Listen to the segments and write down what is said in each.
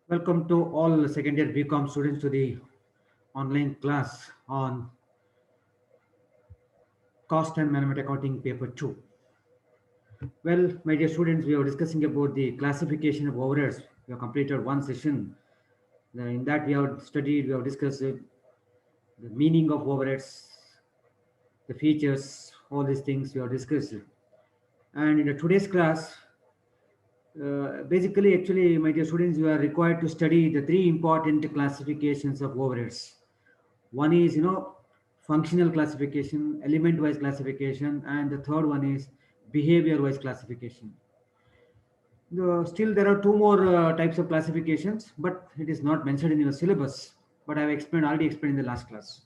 Welcome to all second year BCom students to the online class on cost and management accounting paper 2. Well, my dear students, we are discussing about the classification of overheads. We have completed one session. In that we have studied, we have discussed the meaning of overheads, the features, all these things we have discussed. And in the today's class, basically, actually, my dear students, you are required to study the three important classifications of overheads. One is, functional classification, element wise classification, and the third one is behavior wise classification. Still, there are two more types of classifications, but it is not mentioned in your syllabus. But I have already explained in the last class.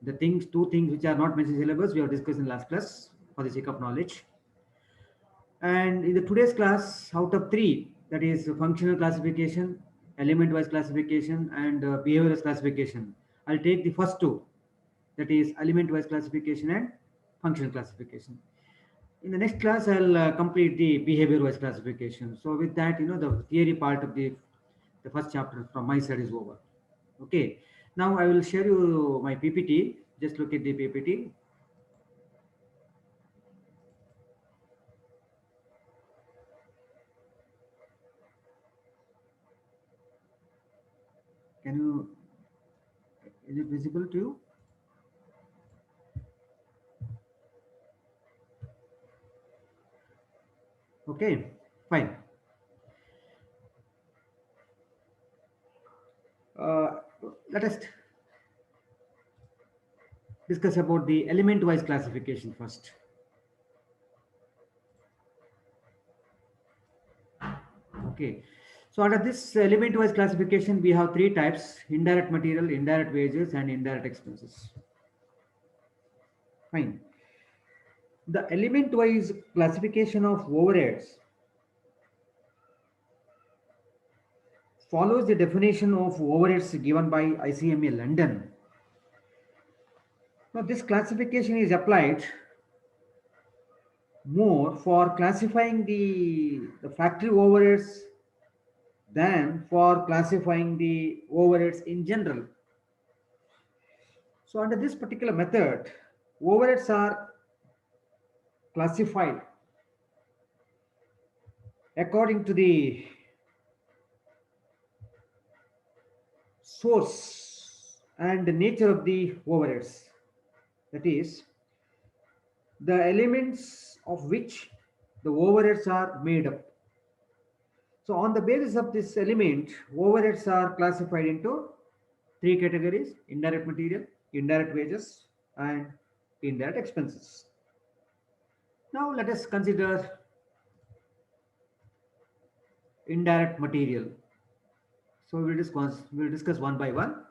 Two things which are not mentioned in syllabus, we have discussed in last class for the sake of knowledge. And in the today's class, out of three, that is functional classification, element wise classification, and behavior wise classification, I'll take the first two, that is element wise classification and functional classification. In the next class, I'll complete the behavior wise classification. So with that, the theory part of the first chapter from my side is over. Okay. Now I will share you my PPT. Just look at the PPT. Can you, is it visible to you? Okay, fine. Uh, Let us discuss about the element wise classification first. Okay. So under this element wise classification, we have three types: indirect material, indirect wages, and indirect expenses. Fine. The element wise classification of overheads follows the definition of overheads given by ICMA London. Now, this classification is applied more for classifying the factory overheads than for classifying the overheads in general. So, under this particular method, overheads are classified according to the source and the nature of the overheads. That is, the elements of which the overheads are made up. So, on the basis of this element, overheads are classified into three categories: indirect material, indirect wages, and indirect expenses. Now, let us consider indirect material. So, we'll discuss one by one.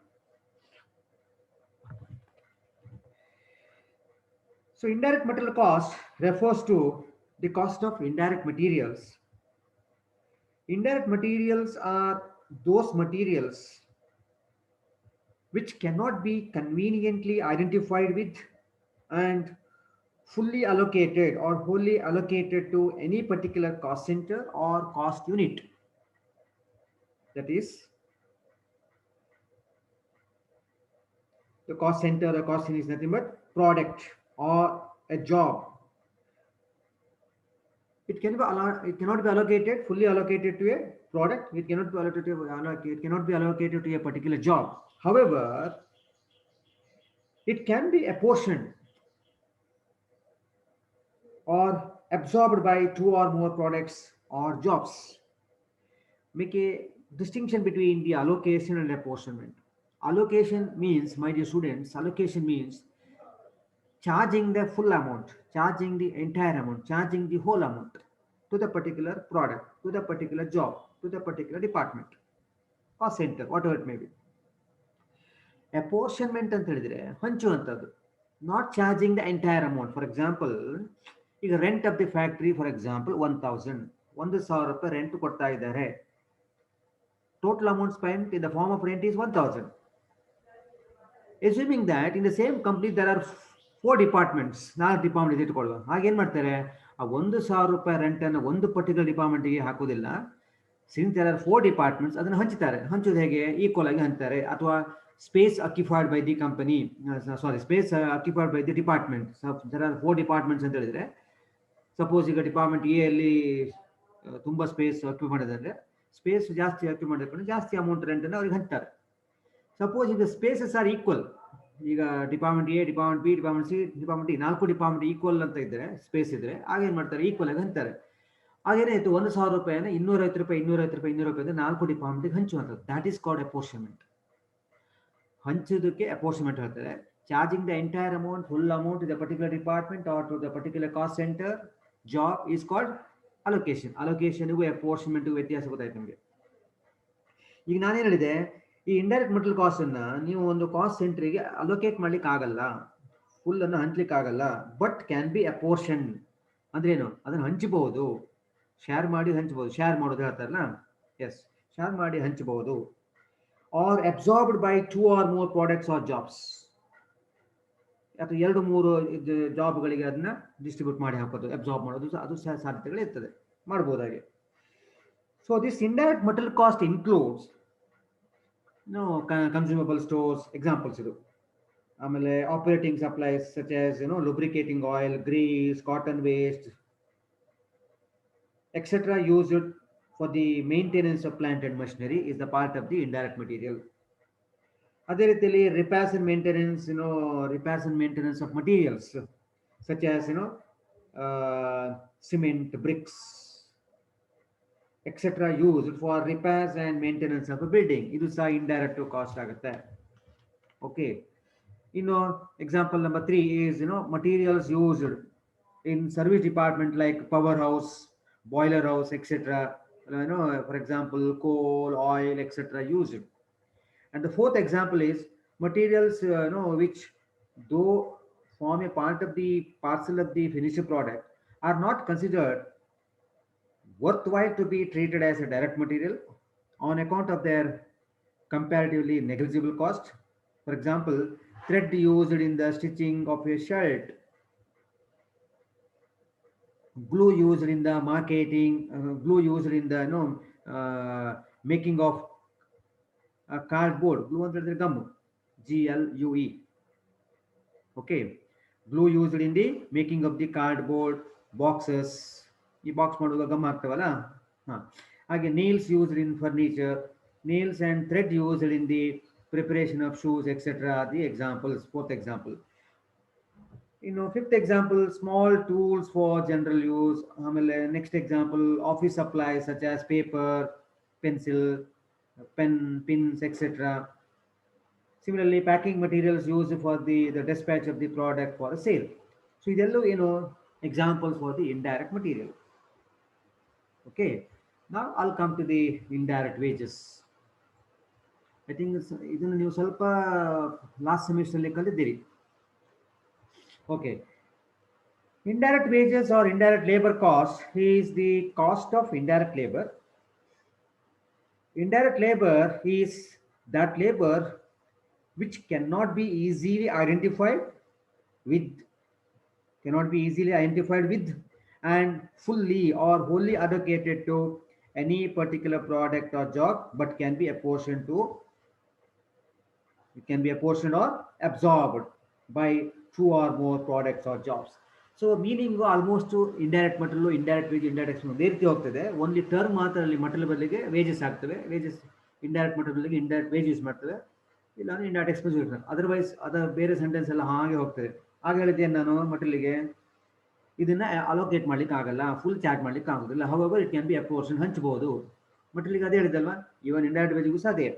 So, indirect material cost refers to the cost of indirect materials. Indirect materials are those materials which cannot be conveniently identified with and fully allocated or wholly allocated to any particular cost center or cost unit. That is, the cost center or cost unit is nothing but product or a job. It cannot be allocated, fully allocated to a product. It cannot be allocated to a particular job. However, it can be apportioned or absorbed by two or more products or jobs. Make a distinction between the allocation and apportionment. Allocation means, my dear students, allocation means charging the full amount, charging the entire amount, charging the whole amount to the particular product, to the particular job, to the particular department or center, whatever it may be. Apportionment ಅಂತ ಹೇಳಿದ್ರೆ ಹಂಚುವಂಥದ್ದು, not charging the entire amount. For example, ಈಗ rent of the factory for example 1000, 1,000 ರೂಪಾಯಿ rent ಕೊಡ್ತಾ ಇದ್ದಾರೆ. Total amount spent in the form of rent is 1000. Assuming that in the same company there are four departments, 4 department ಇಟ್ಕೊಳ್ಳುವ, ಹಾಗೇನು ಮಾಡ್ತಾರೆ, ಆ 1,000 ರೂಪಾಯಿ ರೆಂಟನ್ನು ಒಂದು ಪರ್ಟಿಕ್ಯುಲರ್ ಡಿಪಾರ್ಟ್ಮೆಂಟ್ಗೆ ಹಾಕೋದಿಲ್ಲ, ಸಿನ್ಸ್ ದೇರ್ ಆರ್ 4 ಡಿಪಾರ್ಟ್ಮೆಂಟ್ಸ್, ಅದನ್ನು ಹಂಚ್ತಾರೆ. ಹಂಚೋದು ಹೇಗೆ? ಈಕ್ವಲ್ ಆಗಿ ಹಂಚ್ತಾರೆ. ಅಥವಾ space occupied by the company, sorry space occupied by the department. There are 4 departments ಅಂತ ಹೇಳಿದ್ರೆ, ಸಪೋಸ್ ಈಗ ಡಿಪಾರ್ಟ್ಮೆಂಟ್ ಎ ಅಲ್ಲಿ ತುಂಬ ಸ್ಪೇಸ್ ಅಕ್ಯುಪೈ ಮಾಡಿದ್ರೆ, ಸ್ಪೇಸ್ ಜಾಸ್ತಿ ಅಕ್ಯುಪೈ ಮಾಡಿದ್ರೆ ಜಾಸ್ತಿ ಅಮೌಂಟ್ ರೆಂಟನ್ನು ಅವ್ರಿಗೆ ಹಂಚ್ತಾರೆ. ಸಪೋಸ್ ಈಗ ಸ್ಪೇಸಸ್ ಆರ್ ಈಕ್ವಲ್, ಈಗ department A, department B, department C, department D, 4 department equal ಅಂತ ಇದ್ದರೆ, ಸ್ಪೇಸ್ ಇದ್ರೆ, ಆಗೇನು ಮಾಡ್ತಾರೆ? ಈಕ್ವಲ್ ಆಗಿ ಹಂಚ್ತಾರೆ. ಹಾಗೇನಾಯ್ತು, 1,000 ರೂಪಾಯಿನ 250 ರೂಪಾಯಿ 250 ರೂಪಾಯಿ 200 ರೂಪಾಯಿ 4 ಡಿಪಾರ್ಟ್ಮೆಂಟ್ಗೆ ಹಂಚುವಂಥದ್ದು. That is called apportionment. ಹಂಚೋದಕ್ಕೆ ಅಪೋರ್ಷನ್ಮೆಂಟ್ ಹೇಳ್ತಾರೆ. Charging the entire amount, full amount to the particular department or to the particular cost centre job is called allocation. ಅಲೋಕೇಶನ್ಗೂ ಅಪೋರ್ಷನ್ಮೆಂಟ್ಗೂ ವ್ಯತ್ಯಾಸ ಗೊತ್ತಾಯ್ತು ನಿಮಗೆ. ಈಗ ನಾನೇನು ಹೇಳಿದೆ, ಈ ಇಂಡೈರೆಕ್ಟ್ ಮೆಟೀರಿಯಲ್ ಕಾಸ್ಟ್ ಅನ್ನ ನೀವು ಒಂದು ಕಾಸ್ಟ್ ಸೆಂಟ್ರಿಗೆ ಅಲೋಕೇಟ್ ಮಾಡ್ಲಿಕ್ಕೆ ಆಗಲ್ಲ, ಫುಲ್ ಅನ್ನು ಹಂಚ್ಲಿಕ್ಕೆ ಆಗಲ್ಲ. ಬಟ್ ಕ್ಯಾನ್ ಬಿ ಅಪೋರ್ಷನ್ ಅಂದ್ರೆ ಏನು? ಅದನ್ನು ಹಂಚಬಹುದು, ಶೇರ್ ಮಾಡಿ ಹಂಚಬಹುದು. ಶೇರ್ ಮಾಡೋದು ಹೇಳ್ತಾರಲ್ಲ, ಎಸ್, ಶೇರ್ ಮಾಡಿ ಹಂಚಬಹುದು. Are absorbed by 2 or more products or jobs. ಅಥವಾ 2-3 ಜಾಬ್ಗಳಿಗೆ ಅದನ್ನ ಡಿಸ್ಟ್ರಿಬ್ಯೂಟ್ ಮಾಡಿ ಹಾಕೋದು, ಅಬ್ಸಾರ್ಬ್ ಮಾಡೋದು, ಅದು ಸಾಧ್ಯತೆಗಳು ಇರ್ತದೆ, ಮಾಡ್ಬೋದಾಗೆ. So this indirect material cost includes consumable stores, examples ಇದು. ಆಮೇಲೆ operating supplies such as lubricating oil, grease, cotton waste etcetera used for the maintenance of plant and machinery is the part of the indirect material. ಅದೇ ರೀತಿಯಲ್ಲಿ repairs and maintenance of materials such as cement, bricks etcetera used for repairs and maintenance of a building. ಇದು ಸಹ indirect cost ಆಗುತ್ತೆ. Okay, ಇನ್ನು example number 3 is materials used in service department like powerhouse, boiler house, etc. For example, coal, oil, etc. used. And the fourth example is materials which though form a part of the parcel of the finished product are not considered worthwhile to be treated as a direct material on account of their comparatively negligible cost. For example, thread used in the stitching of a shirt, glue used in the marketing, glue used in the making of cardboard. Glue ಅಂದ್ರೆ gum, GLUE. Okay, glue used in the making of the cardboard boxes. ಈ box ಮಾಡುವಾಗ gum ಹಾಕ್ತವಲ್ಲ, ಹಾಗೆ nails used in furniture, nails and thread used in the preparation of shoes, etc. The examples, fourth example. Fifth example, small tools for general use. Next example, office supplies such as paper, pencil, pen, pins, etc. Similarly, packing materials used for the dispatch of the product for a sale. So idello examples for the indirect material. Okay, now I'll come to the indirect wages. I think ಇದನ್ನು ನೀವು ಸ್ವಲ್ಪ last semester ಅಲ್ಲಿ ಕಲಿತಿದ್ದೀರಿ. Okay, indirect wages or indirect labor cost is the cost of indirect labor. Indirect labor is that labor which cannot be easily identified with and fully or wholly allocated to any particular product or job, but can be apportioned or absorbed by 2 or more products or jobs. So meaning almost indirect material, indirect wage, indirect ಒಂದೇ ರೀತಿ ಹೋಗ್ತದೆ. Only term ಮಾತ್ರ ಅಲ್ಲಿ material ಬದಲಿಗೆ wages ಆಗ್ತವೆ. Wages indirect material ಬದಲಿಗೆ indirect wage use ಮಾಡ್ತೇವೆ, ಇಲ್ಲ ಅಂದ್ರೆ ಇಂಡೈರೆಕ್ಟ್ ಎಕ್ಸ್ಪೆನ್ಸ್ ಯೂಸ್ ಮಾಡ್ತೇವೆ. ಅದರ್ವೈಸ್ ಅದರ ಬೇರೆ ಸೆಂಟೆನ್ಸ್ ಎಲ್ಲ ಹಾಗೆ ಹೋಗ್ತದೆ. ಆಗ ಹೇಳಿದ್ದೇನೆ ನಾನು, ಮಟೀರಿಯಲ್ಗೆ ಇದನ್ನ ಅಲೋಕೇಟ್ ಮಾಡ್ಲಿಕ್ಕೆ ಆಗಲ್ಲ, ಫುಲ್ ಚಾರ್ಜ್ ಮಾಡ್ಲಿಕ್ಕೆ ಆಗೋದಿಲ್ಲ. However it can be apportion, ಹಂಚಬಹುದು. ಮಟೀರಿಯಲ್ಗೆ ಅದೇ ಹೇಳಿದಲ್ವಾ, ಇವನ್ ಇಂಡೈರೆಕ್ಟ್ ವೇಜ್ಗೂ ಸಹ ಅದೇ.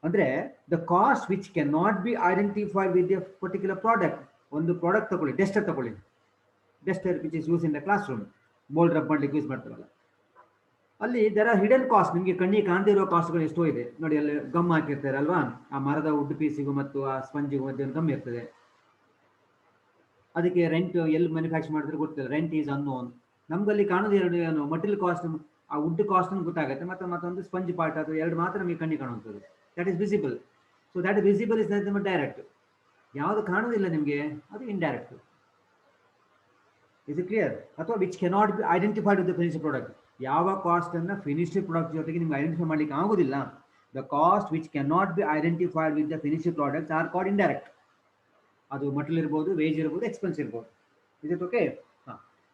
ಅಂದ್ರೆ the cost which can not be identified with a particular product. ಒಂದು ಪ್ರಾಡಕ್ಟ್ ತಗೊಳ್ಳಿ, ಡಸ್ಟರ್ ತಗೊಳ್ಳಿ, duster which is use in the class room, board rub ಮಾಡ್ಲಿಕ್ಕೆ ಯೂಸ್ ಮಾಡ್ತಾರಲ್ಲ, ಅಲ್ಲಿ ದರ್ ಆರ್ ಹಿಡನ್ ಕಾಸ್ಟ್. ನಿಮಗೆ ಕಣ್ಣಿಗೆ ಕಾಣದೇ ಇರೋ ಕಾಸ್ಟ್ಗಳು ಎಷ್ಟೋ ಇದೆ ನೋಡಿ. ಅಲ್ಲಿ ಗಮ್ ಹಾಕಿರ್ತಾರೆ ಅಲ್ವಾ, ಆ ಮರದ ವುಡ್ ಪೀಸಿಗೂ ಮತ್ತು ಆ ಸ್ಪಂಜಿಗೂ ಮಧ್ಯೆ ಗಮ್ ಇರ್ತದೆ. ಅದಕ್ಕೆ ರೆಂಟ್ ಎಲ್ಲಿ ಮ್ಯಾನುಫ್ಯಾಕ್ಚರ್ ಮಾಡಿದ್ರೆ ಗೊತ್ತಿಲ್ಲ, ರೆಂಟ್ ಈಸ್ ಅನ್ನೋನ್. ನಮ್ಗಲ್ಲಿ ಕಾಣೋದು ಎರಡು, ಮಟೀರಿಯಲ್ ಕಾಸ್ಟ್, ಆ ವುಡ್ ಕಾಸ್ಟ್ ಗೊತ್ತಾಗುತ್ತೆ, ಮತ್ತು ಮತ್ತೊಂದು ಸ್ಪಂಜ್ ಪಾರ್ಟ್, ಅದು ಎರಡು ಮಾತ್ರ ನಮಗೆ ಕಣ್ಣಿಗೆ ಕಾಣುವಂಥದ್ದು. That is visible. So that visible is direct. ಯಾವುದು ಕಾಣೋದಿಲ್ಲ ನಿಮಗೆ ಅದು ಇಂಡೈರೆಕ್ಟ್. Is it clear? ಅಥವಾ which cannot be identified with the finished product. ಯಾವ ಕಾಸ್ಟ್ ಅನ್ನ ಫಿನಿಶ್ಡ್ ಪ್ರಾಡಕ್ಟ್ ಜೊತೆಗೆ ನಿಮ್ಗೆ ಐಡೆಂಟಿಫೈ ಮಾಡ್ಲಿಕ್ಕೆ ಆಗೋದಿಲ್ಲ. The cost which can not be identified with the finished products are called indirect. ಅದು ಮಟೀರಿಯಲ್ ಇರ್ಬೋದು, wage ಇರ್ಬೋದು, ಎಕ್ಸ್ಪೆನ್ಸ್ ಇರ್ಬೋದು. Is it okay?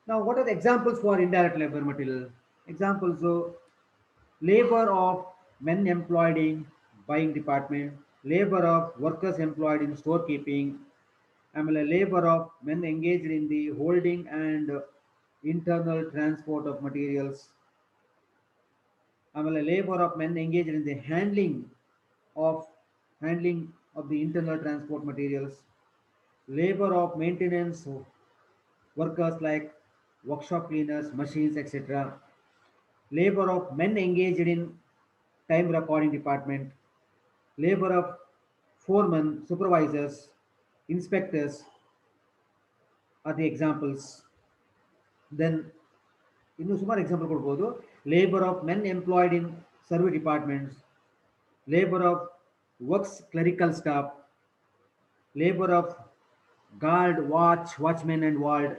Now what are the examples for indirect labor material? Examples: labor of men employed in buying department, labor of workers employed in storekeeping, ಆಮೇಲೆ labor of men engaged in the holding and internal transport of materials, ಆಮೇಲೆ labor of men engaged in the of handling of the internal transport materials, labor of maintenance workers like workshop cleaners, machines, etc., labor of men engaged in time recording department, labor of foremen, supervisors, inspectors are the examples. Then ಇನ್ನು ಸುಮಾರು example ಕೊಡ್ಬೋದು. Labour of men employed in survey departments, labour of works clerical staff, labour of guard, watchmen and ward,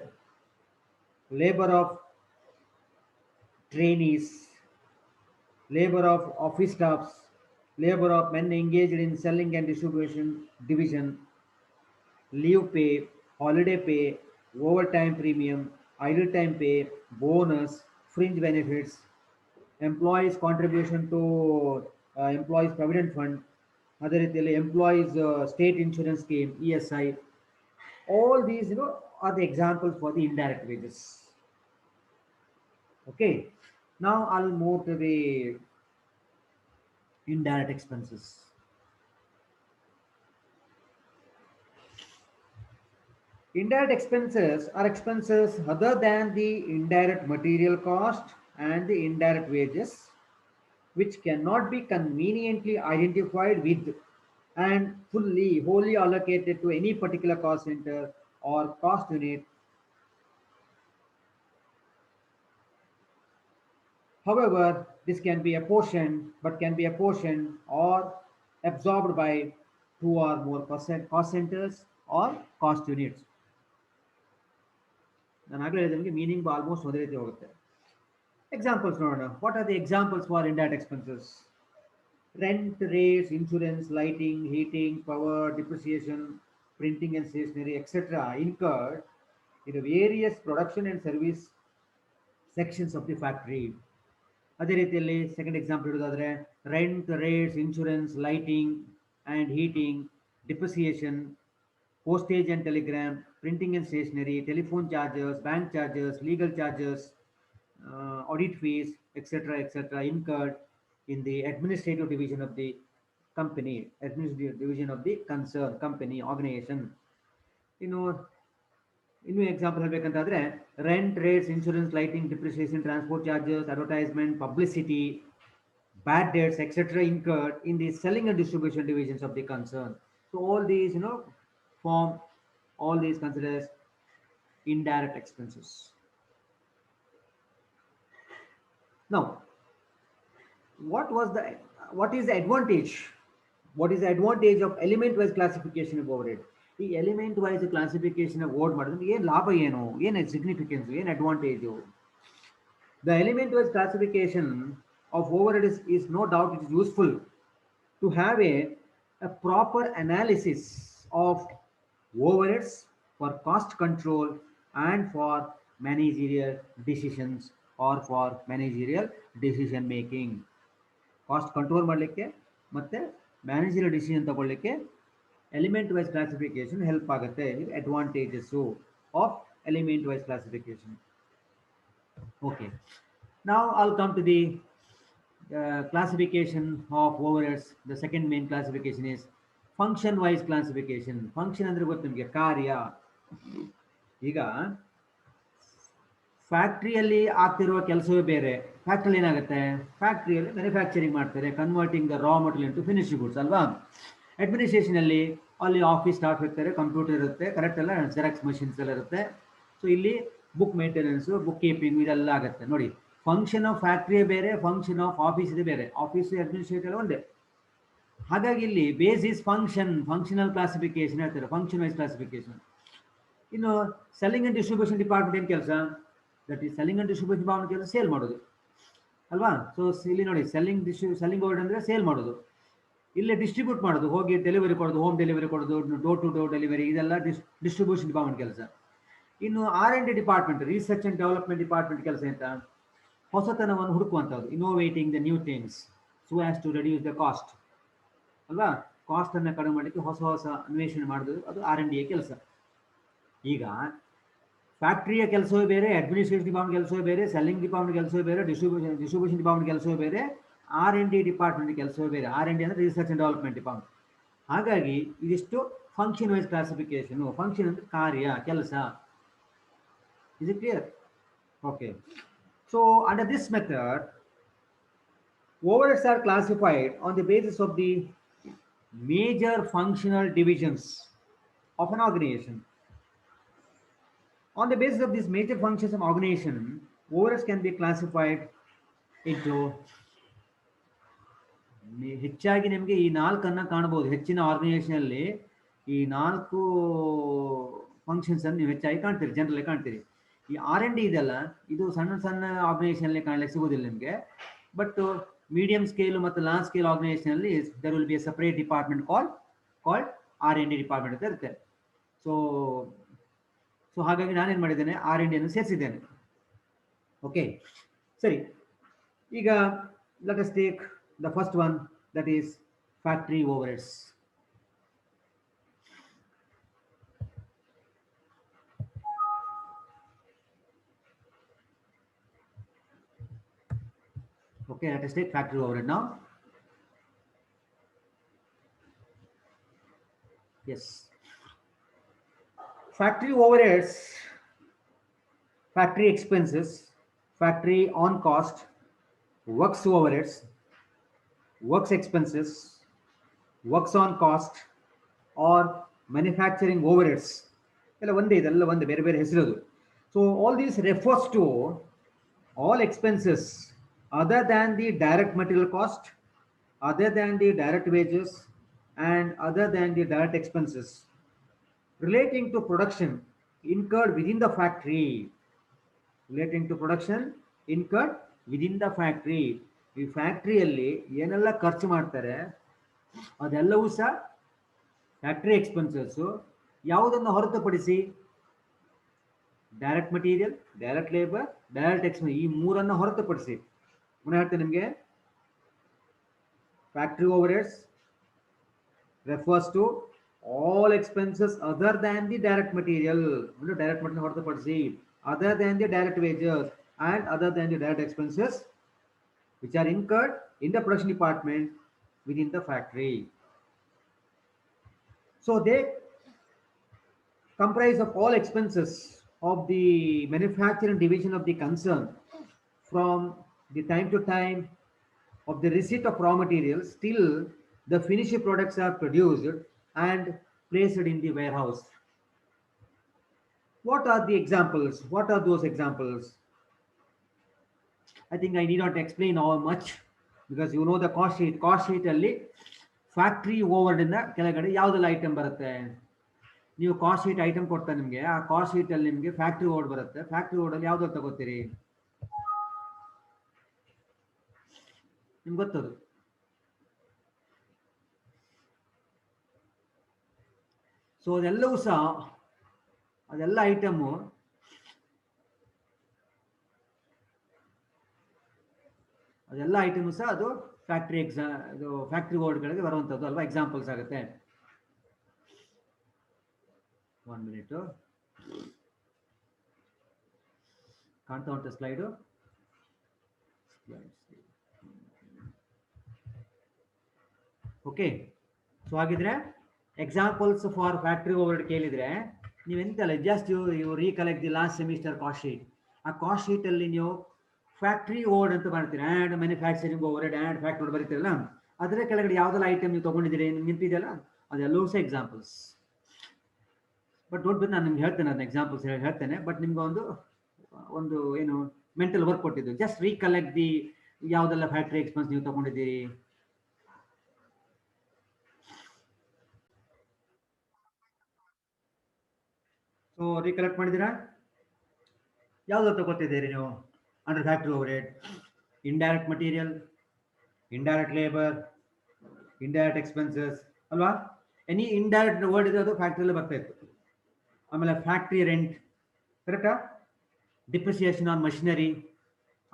labour of trainees, labor of office staffs, labor of men engaged in selling and distribution division, leave pay, holiday pay, overtime premium, idle time pay, bonus, fringe benefits, employees contribution to employees provident fund, other employees state insurance scheme, ESI. All these are the examples for the indirect wages. Okay, now I'll move to the indirect expenses. Indirect expenses are expenses other than the indirect material cost and the indirect wages, which cannot be conveniently identified with and wholly allocated to any particular cost center or cost unit. However, this can be apportioned or absorbed by two or more cost centers or cost units. ನಾನು ಆಗಲೇ ಹೇಳಿದಂಗೆ meaning almost ಒಂದೇ ರೀತಿ ಹೋಗುತ್ತೆ. Examples ನೋಡೋಣ. What are the examples for indirect expenses? Rent, rates, insurance, lighting, heating, power, depreciation, printing and stationery etcetera incurred in various production and service sections of the factory. ಅದೇ ರೀತಿಯಲ್ಲಿ second example ಇಡೋದಾದ್ರೆ rent, rates, insurance, lighting and heating, depreciation, postage and telegram, printing and stationery, telephone charges, bank charges, legal charges, audit fees, etc., incurred in the administrative division of the company, administrative division of the concern, company, organization. ಇನ್ನು example ಹೇಳ್ಬೇಕಂತಾದ್ರೆ rent, rates, insurance, lighting, depreciation, transport charges, advertisement, publicity, bad debts, etc., incurred in the selling and distribution divisions of the concern. So all these form, all these considered as indirect expenses. Now, what is the advantage? What is the advantage of element wise classification of overhead? ಈ element wise classification ಓಡ್ ಮಾಡಿದ್ರೆ ಏನು ಲಾಭ, ಏನು significance, ಏನು advantage? The element wise classification of overhead is no doubt it is useful to have a proper analysis of overheads for cost control and for managerial decisions or for managerial decision making. Cost control ಮಾಡಲಿಕ್ಕೆ ಮತ್ತು managerial decision ತಗೊಳ್ಳಿಕ್ಕೆ element wise classification help ಆಗುತ್ತೆ. Advantages of element wise classification. Okay, now I'll come to the classification of overheads. The second main classification is function wise classification. Function ಅಂದರೆ ಗೊತ್ತು ನಿಮಗೆ, ಕಾರ್ಯ. ಈಗ ಫ್ಯಾಕ್ಟ್ರಿಯಲ್ಲಿ ಆಗ್ತಿರುವ ಕೆಲಸವೇ ಬೇರೆ. ಫ್ಯಾಕ್ಟ್ರಿಯಲ್ಲಿ ಏನಾಗುತ್ತೆ, ಫ್ಯಾಕ್ಟ್ರಿಯಲ್ಲಿ ಮ್ಯಾನುಫ್ಯಾಕ್ಚರಿಂಗ್ ಮಾಡ್ತಾರೆ, converting the raw material into finished goods ಅಲ್ವಾ. ಅಡ್ಮಿನಿಸ್ಟ್ರೇಷನಲ್ಲಿ ಅಲ್ಲಿ ಆಫೀಸ್ ಸ್ಟಾಫ್ ಇರ್ತಾರೆ, ಕಂಪ್ಯೂಟರ್ ಇರುತ್ತೆ, ಕರೆಕ್ಟ್ ಎಲ್ಲ ಜೆರಾಕ್ಸ್ ಮಷಿನ್ಸ್ ಎಲ್ಲ ಇರುತ್ತೆ. ಸೊ ಇಲ್ಲಿ ಬುಕ್ ಮೇಂಟೆನೆನ್ಸು, ಬುಕ್ ಕೀಪಿಂಗ್ ಇದೆಲ್ಲ ಆಗುತ್ತೆ. ನೋಡಿ, ಫಂಕ್ಷನ್ ಆಫ್ ಫ್ಯಾಕ್ಟ್ರಿಯೇ ಬೇರೆ, ಫಂಕ್ಷನ್ ಆಫ್ ಆಫೀಸ್ ಇದೆ ಬೇರೆ. ಆಫೀಸ್ ಅಡ್ಮಿನಿಸ್ಟ್ರೇಟರ್ ಒಂದೇ. ಹಾಗಾಗಿ ಇಲ್ಲಿ ಬೇಸಿಸ್ ಫಂಕ್ಷನಲ್ ಕ್ಲಾಸಿಫಿಕೇಶನ್ ಹೇಳ್ತಾರೆ, ಫಂಕ್ಷನ್ ವೈಸ್ ಕ್ಲಾಸಿಫಿಕೇಶನ್. ಇನ್ನು ಸೆಲ್ಲಿಂಗ್ ಅಂಡ್ ಡಿಸ್ಟ್ರಿಬ್ಯೂಷನ್ ಡಿಪಾರ್ಟ್ಮೆಂಟ್ ಏನು ಕೆಲಸ? That is selling and distribution department ಕೆಲಸ ಸೇಲ್ ಮಾಡೋದು. ಅಲ್ವಾ? ಸೊ ಇಲ್ಲಿ ನೋಡಿ, ಸೆಲ್ಲಿಂಗ್ ಓವರ್ ಅಂದರೆ ಸೇಲ್ ಮಾಡೋದು, ಇಲ್ಲೇ ಡಿಸ್ಟ್ರಿಬ್ಯೂಟ್ ಮಾಡೋದು, ಹೋಗಿ ಡೆಲಿವರಿ ಕೊಡೋದು, ಹೋಮ್ ಡೆಲಿವರಿ ಕೊಡೋದು, ಡೋರ್ ಟು ಡೋರ್ ಡೆಲಿವರಿ, ಇದೆಲ್ಲ ಡಿಸ್ಟ್ರಿಬ್ಯೂಷನ್ ಡಿಪಾರ್ಟ್ಮೆಂಟ್ ಕೆಲಸ. ಇನ್ನು R&D department, research and development department ಕೆಲಸ ಅಂತ ಹೊಸತನವನ್ನು ಹುಡುಕುವಂಥದ್ದು, innovating the new things so as to reduce the cost, ಅಲ್ವಾ? ಕಾಸ್ಟನ್ನು ಕಡಿಮೆ ಮಾಡಲಿಕ್ಕೆ ಹೊಸ ಹೊಸ ಅನ್ವೇಷಣೆ ಮಾಡೋದು, ಅದು R&D ಕೆಲಸ. ಈಗ ಫ್ಯಾಕ್ಟ್ರಿಯ ಕೆಲಸವೇ ಬೇರೆ, ಅಡ್ಮಿನಿಸ್ಟ್ರೇಷನ್ ಡಿಪಾರ್ಟ್ಮೆಂಟ್ ಕೆಲಸವೇ ಬೇರೆ, ಸೆಲ್ಲಿಂಗ್ ಡಿಪಾರ್ಟ್ಮೆಂಟ್ ಕೆಲಸವೇ ಬೇರೆ, ಡಿಸ್ಟ್ರಿಬ್ಯೂಷನ್ ಡಿಪಾರ್ಟ್ಮೆಂಟ್ ಕೆಲಸವೇ ಬೇರೆ, R&D ಡಿಪಾರ್ಟ್ಮೆಂಟ್ ಕೆಲಸವೇ ಬೇರೆ. R&D ಅಂದರೆ ರಿಸರ್ಚ್ ಅಂಡ್ ಡೆವಲಪ್ಮೆಂಟ್ ಡಿಪಾರ್ಟ್ಮೆಂಟ್. ಹಾಗಾಗಿ ಇದಿಷ್ಟು ಫಂಕ್ಷನ್ ವೈಸ್ ಕ್ಲಾಸಿಫಿಕೇಶನ್. ಫಂಕ್ಷನ್ ಅಂದರೆ ಕಾರ್ಯ, ಕೆಲಸ. Is it clear? Okay. So under this method, overheads are classified on the basis of the major functional divisions of an organization. On the basis of these major functions of organization, overheads can be classified into, ಹೆಚ್ಚಾಗಿ ನಿಮಗೆ ಈ ನಾಲ್ಕನ್ನು ಕಾಣಬಹುದು. ಹೆಚ್ಚಿನ ಆರ್ಗನೈಸೇಷನಲ್ಲಿ ಈ 4 functions ಅನ್ನು ನೀವು ಹೆಚ್ಚಾಗಿ ಕಾಣ್ತೀರಿ, ಜನರಲ್ಲಿ ಕಾಣ್ತೀರಿ. ಈ R&D ಇದೆಲ್ಲ, ಇದು ಸಣ್ಣ ಸಣ್ಣ ಆರ್ಗನೈಸೇಷನಲ್ಲಿ ಕಾಣಲಿಕ್ಕೆ ಸಿಗೋದಿಲ್ಲ ನಿಮಗೆ. ಬಟ್ ಮೀಡಿಯಂ ಸ್ಕೇಲ್ ಮತ್ತು ಲಾರ್ಜ್ ಸ್ಕೇಲ್ ಆರ್ಗನೈಸೇಷನಲ್ಲಿ there will be a separate department called R&D department ಅಂತ ಇರುತ್ತೆ. ಸೊ ಹಾಗಾಗಿ ನಾನೇನು ಮಾಡಿದ್ದೇನೆ, R&D ಅನ್ನು ಸೇರಿಸಿದ್ದೇನೆ. ಓಕೆ, ಸರಿ. ಈಗ let us take the first one, that is factory overheads. Okay, let us take factory overhead now. Yes, factory overheads, factory expenses, factory on cost, works overheads, works expenses, works on cost, or manufacturing overheads, ಎಲ್ಲ ಒಂದೇ, ಇದೆಲ್ಲ ಒಂದೇ, ಬೇರೆ ಬೇರೆ ಹೆಸರದು. So all these refers to all expenses other than the direct material cost, other than the direct wages, and other than the direct expenses relating to production incurred within the factory. Relating to production incurred within the factory. ಈ ಫ್ಯಾಕ್ಟ್ರಿಯಲ್ಲಿ ಏನೆಲ್ಲ ಖರ್ಚು ಮಾಡ್ತಾರೆ ಅದೆಲ್ಲವೂ ಸಹ factory expenses. ಯಾವುದನ್ನು ಹೊರತುಪಡಿಸಿ direct material, direct labour, direct expense, ಈ ಮೂರನ್ನು ಹೊರತುಪಡಿಸಿ. ಪುನಃ ಹೇಳ್ತೇನೆ ನಿಮಗೆ, factory overheads refers to all expenses other than the direct material, ಅಂದರೆ ಡೈರೆಕ್ಟ್ ಮಟೀರಿಯಲ್ ಹೊರತುಪಡಿಸಿ, other than the direct wages and other than the direct expenses which are incurred in the production department within the factory. So they comprise of all expenses of the manufacturing division of the concern from the time to time of the receipt of raw materials till the finished products are produced and placed in the warehouse. What are the examples? What are those examples? I think I need not explain how much, because you know the cost sheet. Cost sheet ಅಲ್ಲಿ factory ಓವರ್ಡ್ ಇಂದ ಕೆಳಗಡೆ ಯಾವುದೆಲ್ಲ item ಬರುತ್ತೆ, ನೀವು cost sheet item ಕೊಡ್ತಾ ನಿಮಗೆ, ಆ cost sheet ಅಲ್ಲಿ ನಿಮಗೆ ಫ್ಯಾಕ್ಟ್ರಿ ಓವರ್ಡ್ ಬರುತ್ತೆ. ಫ್ಯಾಕ್ಟ್ರಿ ಓವರ್ಡ್ ಅಲ್ಲಿ ಯಾವ್ದು ತಗೋತೀರಿ ನಿಮ್ಗೆ ಗೊತ್ತದು. ಸೊ ಅದೆಲ್ಲವೂ ಸಹ, ಅದೆಲ್ಲ ಐಟಮು ಸಹ ಅದು ಫ್ಯಾಕ್ಟ್ರಿ ಓವರ್ಡ್ಗಳಿಗೆ ಬರುವಂಥದ್ದು ಅಲ್ವಾ, ಎಕ್ಸಾಂಪಲ್ಸ್ ಆಗುತ್ತೆ. 1 minute, ಕಾಣ್ತಾ ಉಂಟು ಸ್ಲೈಡು? ಓಕೆ. ಸೊ ಹಾಗಿದ್ರೆ ಎಕ್ಸಾಂಪಲ್ಸ್ ಫಾರ್ ಫ್ಯಾಕ್ಟ್ರಿ ಓವರ್ಡ್ ಕೇಳಿದ್ರೆ ನೀವೆಂತಲ್ಲ, just you recollect the last semester cost sheet. ಆ ಕಾಸ್ಟ್ ಶೀಟ್ ಅಲ್ಲಿ ನೀವು ಫ್ಯಾಕ್ಟ್ರಿ ಓವರ್ಡ್ ಅಂತ ಮಾಡ್ತೀರಿ, and manufacturing overhead and factory overhead ಬರೀತೀರಲ್ಲ, ಅದರ ಕೆಳಗಡೆ ಯಾವುದೆಲ್ಲ ಐಟಮ್ ನೀವು ತೊಗೊಂಡಿದ್ದೀರಿ ನಿಂತಿದೆಯಲ್ಲ, ಅದೆಲ್ಲವೂ ಸಹ ಎಕ್ಸಾಂಪಲ್ಸ್. ಬಟ್ ನೋಡ್ಬೇಕು, ನಾನು ನಿಮ್ಗೆ ಹೇಳ್ತೇನೆ, ಅದನ್ನ ಎಕ್ಸಾಂಪಲ್ಸ್ ಹೇಳ್ತೇನೆ. ಬಟ್ ನಿಮ್ಗೆ ಒಂದು ಏನು ಮೆಂಟಲ್ ವರ್ಕ್ ಕೊಟ್ಟಿದ್ದು, ಜಸ್ಟ್ ರೀಕಲೆಕ್ಟ್ ದಿ ಯಾವುದೆಲ್ಲ ಫ್ಯಾಕ್ಟ್ರಿ ಎಕ್ಸ್ಪೆನ್ಸ್ ನೀವು ತಗೊಂಡಿದ್ದೀರಿ. ಸೊ ರೀಕಲೆಕ್ಟ್ ಮಾಡಿದ್ದೀರಾ? ಯಾವ್ದು ತಗೋತಿದ್ದೀರಿ ನೀವು under factory overhead? indirect material, indirect labor, indirect expenses ಅಲ್ವಾ. ಎನಿ ಇಂಡೈರೆಕ್ಟ್ ವರ್ಡ್ ಇದೆ ಅದು ಫ್ಯಾಕ್ಟ್ರಿಯಲ್ಲಿ ಬರ್ತಾ ಇತ್ತು. ಆಮೇಲೆ ಫ್ಯಾಕ್ಟ್ರಿ ರೆಂಟ್, ಕರೆಕ್ಟಾ. ಡಿಪ್ರಿಸಿಯೇಷನ್ ಆನ್ ಮಷಿನರಿ,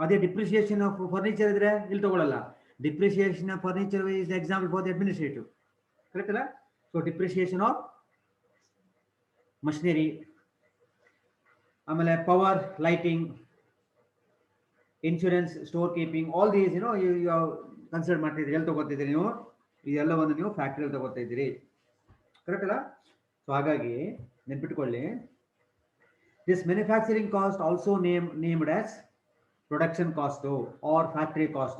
ಅದೇ ಡಿಪ್ರಿಸಿಯೇಷನ್ ಆಫ್ ಫರ್ನಿಚರ್ ಇದ್ರೆ ಇಲ್ಲಿ ತಗೊಳ್ಳಲ್ಲ. Depreciation of furniture is example for the administrative, correct ಅಲ್ಲ. ಸೊ ಡಿಪ್ರಿಸಿಯೇಷನ್ ಆಫ್ ಮಷಿನರಿ, ಆಮೇಲೆ power, lighting, insurance, store keeping, all these you consider ಮಾಡ್ತಿದ್ದೀರಿ. ಎಲ್ಲಿ ತಗೋತಿದ್ದೀರಿ ನೀವು? ಇದೆಲ್ಲವನ್ನು ನೀವು ಫ್ಯಾಕ್ಟ್ರಿಯಲ್ಲಿ ತಗೋತಾ ಇದ್ದೀರಿ, ಕರೆಕ್ಟ್ ಅಲ್ಲ. ಸೊ ಹಾಗಾಗಿ ನೆನ್ಪಿಟ್ಕೊಳ್ಳಿ, this manufacturing cost also named as production cost or factory cost.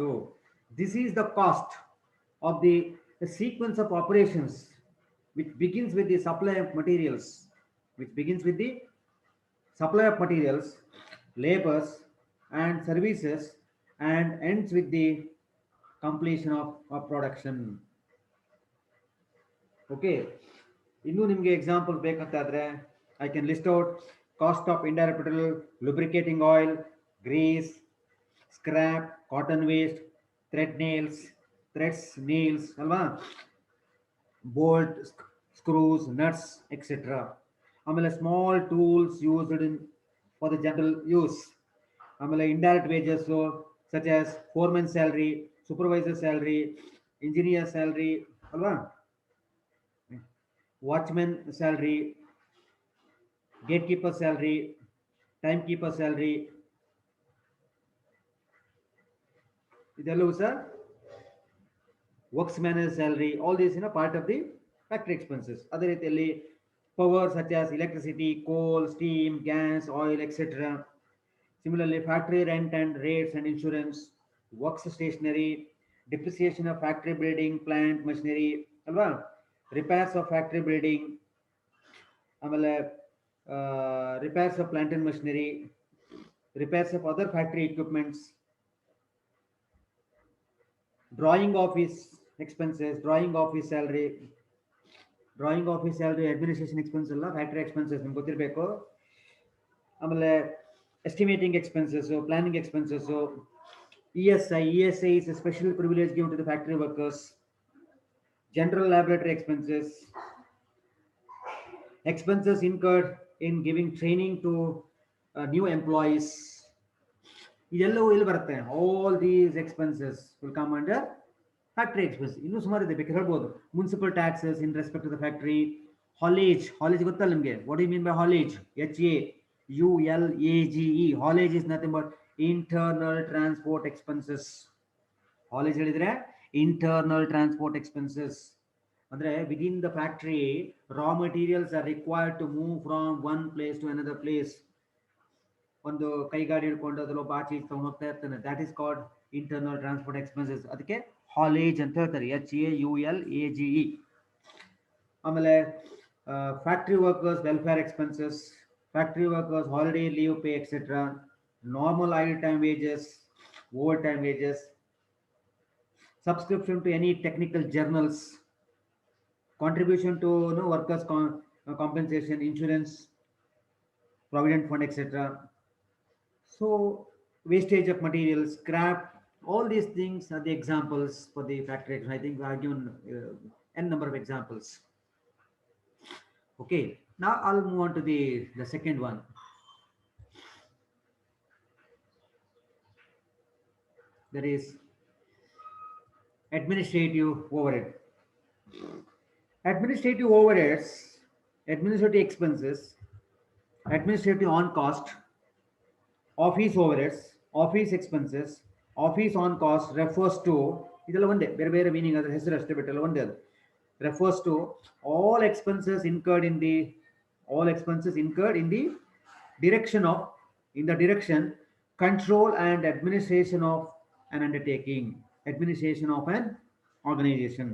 This is the cost of the sequence of operations which begins with the supply of materials, labors and services and ends with the completion of production. Okay, ಇನ್ನೂ ನಿಮಗೆ example ಬೇಕಂತಾದ್ರೆ I can list out cost of indirect material, lubricating oil, grease, scrap, cotton waste, threads, nails, ಅಲ್ವಾ, bolt, screws, nuts, etc. ಆಮೇಲೆ small tools used in for the general use. ಆಮೇಲೆ indirect wages such as foremen salary, supervisor salary, engineer salary, ಅಲ್ವಾ, watchmen salary, gate keeper salary, time keeper salary, ಇದೆಲ್ಲವೂ sir works manager salary. All these part of the factory expenses. ಅದೇ ರೀತಿಯಲ್ಲಿ power such as electricity, coal, steam, gas, oil, etcetera. Similarly factory rent and rates and insurance, works stationery, depreciation of factory building, plant, machinery, ಅಲ್ವಾ, repairs of factory building, ಆಮೇಲೆ repairs of plant and machinery, repairs of other factory equipments, drawing office expenses, drawing office salary, administration expense ಅಲ್ಲ, factory expenses ನಿಮ್ಗೆ ಗೊತ್ತಿರಬೇಕು. ಆಮೇಲೆ estimating expenses, planning expenses, ESI is a special privilege given to the factory workers. General laboratory expenses incurred in giving training to new employees. ಇದೆಲ್ಲವೂ ಇಲ್ಲಿ ಬರುತ್ತೆ. All these expenses will come under factory expense. ಇನ್ನೂ ಸುಮಾರು ಇದೆ, ಬೇಕಾದ್ರೆ ಹೇಳ್ಬೋದು. Municipal taxes in respect to the factory. Haulage ಗೊತ್ತಲ್ಲ ನಿಮಗೆ? What you mean by haulage? HAULAGE. Haulage is nothing but internal transport expenses. Haulage ಹೇಳಿದ್ರೆ ಇಂಟರ್ನಲ್ ಟ್ರಾನ್ಸ್ಪೋರ್ಟ್ ಎಕ್ಸ್ಪೆನ್ಸಸ್ ಅಂದ್ರೆ within the factory raw materials are required to move from one place to another place. ಒಂದು ಕೈಗಾಡಿ ಹಿಡ್ಕೊಂಡು ಅದ್ರೊಬ್ಬ ಆಚೆ ಈಚೆ ತಗೊಂಡು ಹೋಗ್ತಾ ಇರ್ತಾನೆ. That is called internal transport expenses. ಅದಕ್ಕೆ ಹಾಲೇಜ್ ಅಂತ ಹೇಳ್ತಾರೆ, HAULAGE. ಆಮೇಲೆ factory workers welfare expenses, factory workers holiday leave pay etcetera, normal idle time wages, overtime wages, subscription to any technical journals, contribution to workers compensation, insurance, provident fund, etc. So wastage of materials, scrap, all these things are the examples for the factory. I think I have given n number of examples. Okay, now I'll move on to the second one. That is administrative overhead. Administrative overheads, administrative expenses, administrative on cost, office overheads, office expenses, office on cost refers to, ಇದೆಲ್ಲ ಒಂದೇ, ಬೇರೆ ಬೇರೆ meaning, ಅದರ ಹೆಸರು ಅಷ್ಟೇ ಬಿಟ್ಟಲ್ಲ ಒಂದೇ. ಅದು refers to all expenses incurred in the direction, control and administration of an undertaking, administration of an organization.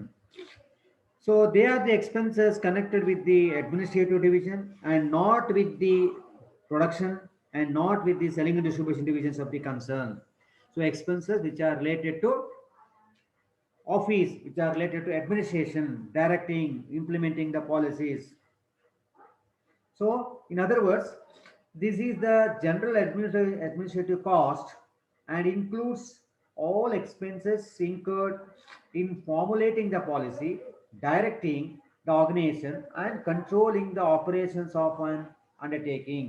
So they are the expenses connected with the administrative division and not with the production and not with the selling and distribution divisions of the concern. So expenses which are related to office, which are related to administration, directing, implementing the policies. So in other words, this is the general administrative cost and includes all expenses incurred in formulating the policy, directing the organization, and controlling the operations of an undertaking,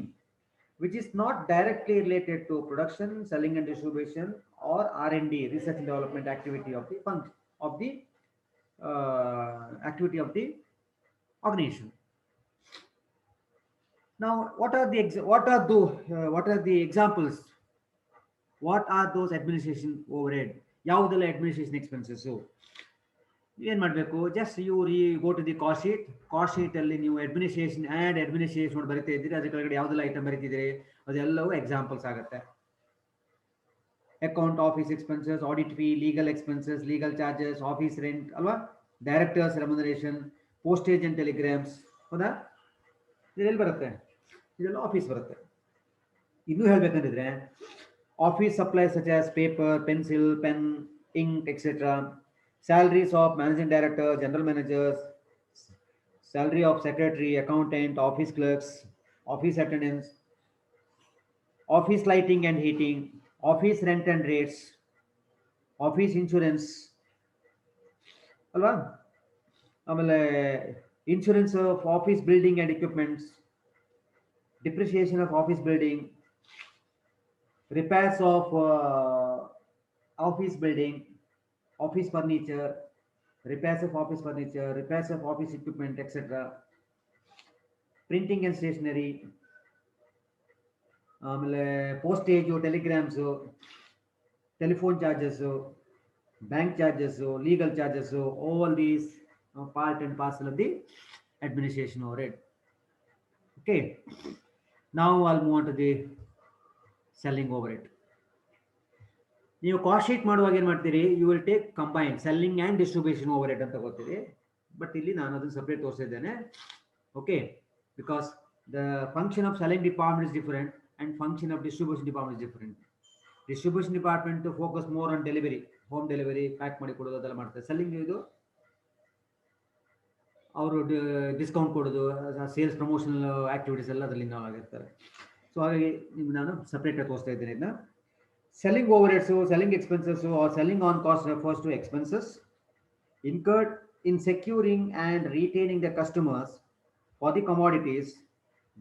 which is not directly related to production, selling and distribution, or R&D, research and development activity of the activity of the organization. Now, what are the examples? What are those administration overhead? ಯಾವುದೆಲ್ಲ administration expenses? ಏನು ಮಾಡಬೇಕು, just you go to the cost sheet ಅಲ್ಲಿ ನೀವು administration ಬರಿತಾ ಇದ್ದೀರಿ, ಅದ್ರ ಕೆಳಗಡೆ ಯಾವುದೆಲ್ಲ ಐಟಮ್ ಬರಿತಿದ್ದೀರಿ ಅದೆಲ್ಲವೂ ಎಕ್ಸಾಂಪಲ್ಸ್ ಆಗುತ್ತೆ. Account office expenses, audit fee, legal expenses, legal charges, office rent ಅಲ್ವಾ, directors remuneration, postage and telegrams, ಹೌದಾ, ಇದೆಲ್ಲಿ ಬರುತ್ತೆ, ಇದೆಲ್ಲ ಆಫೀಸ್ ಬರುತ್ತೆ. ಇನ್ನೂ ಹೇಳ್ಬೇಕಂತಿದ್ರೆ office supplies such as paper, pencil, pen, ink etcetera, salaries of managing director, general managers, salary of secretary, accountant, office clerks, office attendants, office lighting and heating, office rent and rates, office insurance ಅಲ್ವಾ, ಆಮೇಲೆ insurance of office building and equipments, depreciation of office building, repairs of office building, office furniture, repairs of office furniture, repairs of office equipment, etc. Printing and stationery, ಆಮೇಲೆ postage, telegrams, telephone charges, bank charges, legal charges, all these part and parcel of the administration overhead. Okay, now I'll move on to the selling overhead. ನೀವು cost sheet ಮಾಡುವಾಗ ಏನು ಮಾಡ್ತೀರಿ, you will take combine selling and distribution overhead ಅಂತ ಗೊತ್ತಿದೆ, but ಇಲ್ಲಿ ನಾನು ಅದನ್ನು separate ತೋರಿಸಿದ್ದೇನೆ. Okay, because the function of selling department is different and function of distribution department is different. Distribution department focus more on delivery, home delivery, pack ಮಾಡಿ ಕೊಡೋದು ಅದೆಲ್ಲ ಮಾಡ್ತಾರೆ. ಸೆಲ್ಲಿಂಗ್ ಇದು ಅವರು ಡಿಸ್ಕೌಂಟ್ ಕೊಡೋದು, ಸೇಲ್ಸ್ ಪ್ರಮೋಷನಲ್ ಆಕ್ಟಿವಿಟೀಸ್ ಎಲ್ಲ ಅದರಲ್ಲಿ ಇನ್ವಾಲ್ವ್ ಆಗಿರ್ತಾರೆ. ಸೊ ಹಾಗಾಗಿ ನಿಮ್ಗೆ ನಾನು ಸಪ್ರೇಟಾಗಿ ತೋರಿಸ್ತಾ ಇದ್ದೇನೆ ಇದನ್ನ. Selling overheads, selling expenses, or selling on cost refers to expenses incurred in securing and retaining the customers for the commodities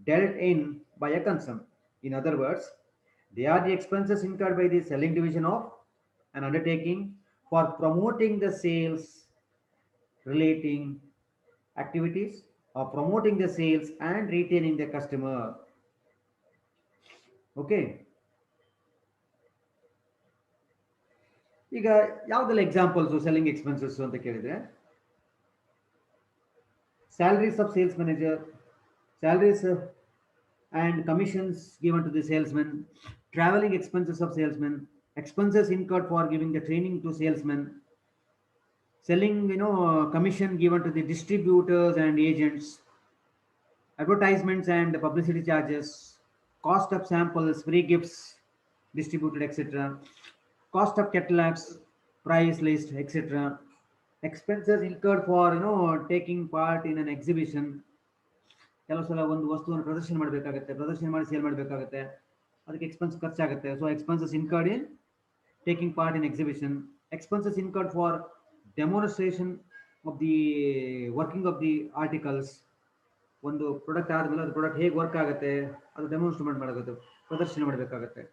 dealt in by a concern. In other words, they are the expenses incurred by the selling division of an undertaking for promoting the sales relating activities, or promoting the sales and retaining the customer. Okay. ಈಗ ಯಾವುದೆಲ್ಲ examples selling expenses ಅಂತ ಕೇಳಿದರೆ, salaries of sales manager, salaries and commissions given to the salesmen, travelling expenses of salesmen, expenses incurred for giving the training to salesmen, selling commission given to the distributors and agents, advertisements and publicity charges, cost of samples, free gifts distributed, etc., cost of catalogs, price list, etc., expenses incurred for taking part in an exhibition. ಕೆಲವು ಸಲ ಒಂದು ವಸ್ತುವನ್ನು ಪ್ರದರ್ಶನ ಮಾಡಬೇಕಾಗುತ್ತೆ, ಪ್ರದರ್ಶನ ಮಾಡಿ sale ಮಾಡಬೇಕಾಗುತ್ತೆ, ಅದಕ್ಕೆ ಎಕ್ಸ್ಪೆನ್ಸ್ ಖರ್ಚಾಗುತ್ತೆ. So expenses incurred in taking part in exhibition, expenses incurred for demonstration of the working of the articles. ಒಂದು ಪ್ರಾಡಕ್ಟ್ ಆದಮೇಲೆ ಅದು ಪ್ರಾಡಕ್ಟ್ ಹೇಗೆ ವರ್ಕ್ ಆಗುತ್ತೆ ಅದು ಡೆಮೋನ್ಸ್ಟ್ರೇಟ್ ಮಾಡಬೇಕಾಗುತ್ತೆ, ಪ್ರದರ್ಶನ ಮಾಡಬೇಕಾಗತ್ತೆ,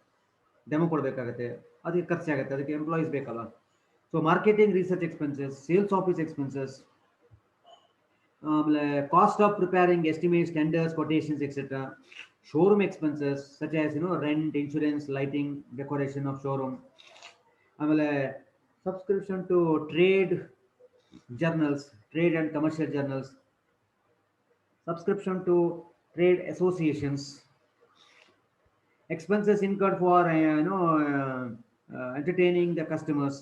ಡೆಮೋ ಕೊಡಬೇಕಾಗತ್ತೆ, ಅದಕ್ಕೆ ಖರ್ಚಾಗುತ್ತೆ, ಅದಕ್ಕೆ ಎಂಪ್ಲಾಯೀಸ್ ಬೇಕಲ್ಲ. So marketing research expenses, sales office expenses, ಆಮೇಲೆ cost of preparing estimates, tenders, quotations, etcetera. Showroom expenses such as rent, insurance, lighting, decoration of showroom. ಆಮೇಲೆ subscription to trade journals, trade and commercial journals, subscription to trade associations, expenses incurred for entertaining the customers.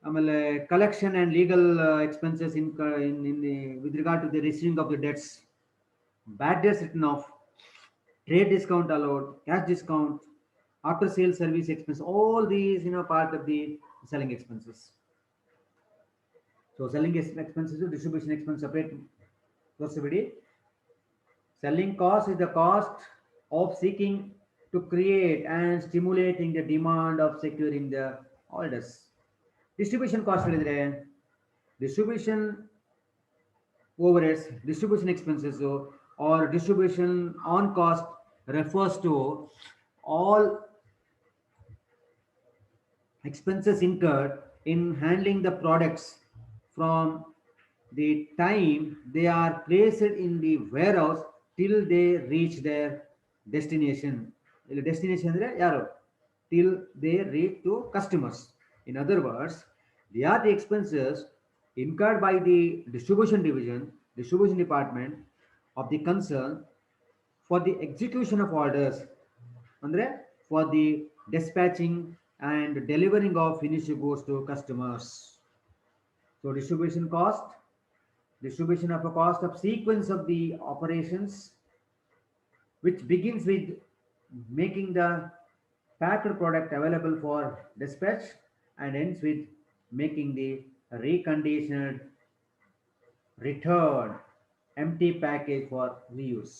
ಆಮೇಲೆ collection and legal expenses in with regard to the rescission of the debts, bad debts written off, trade discount allowed, cash discount, after sales service expense. All these part of the selling expenses. So selling expenses, distribution expense separate. Selling cost is the cost of seeking to create and stimulating the demand of securing the orders. Distribution cost ಹೇಳಿದ್ರೆ distribution overheads, distribution expenses, or distribution on cost refers to all expenses incurred in handling the products from the time they are placed in the warehouse till they reach their destination. ಇಲ್ಲಿ destination ಅಂದ್ರೆ ಯಾರು? Till they reach to customers. In other words, they are the expenses incurred by the distribution division, distribution department of the concern for the execution of orders, andre for the dispatching and delivering of finished goods to customers. So distribution of a cost of sequence of the operations, which begins with making the packed product available for dispatch and ends with making the reconditioned, returned, empty package for reuse.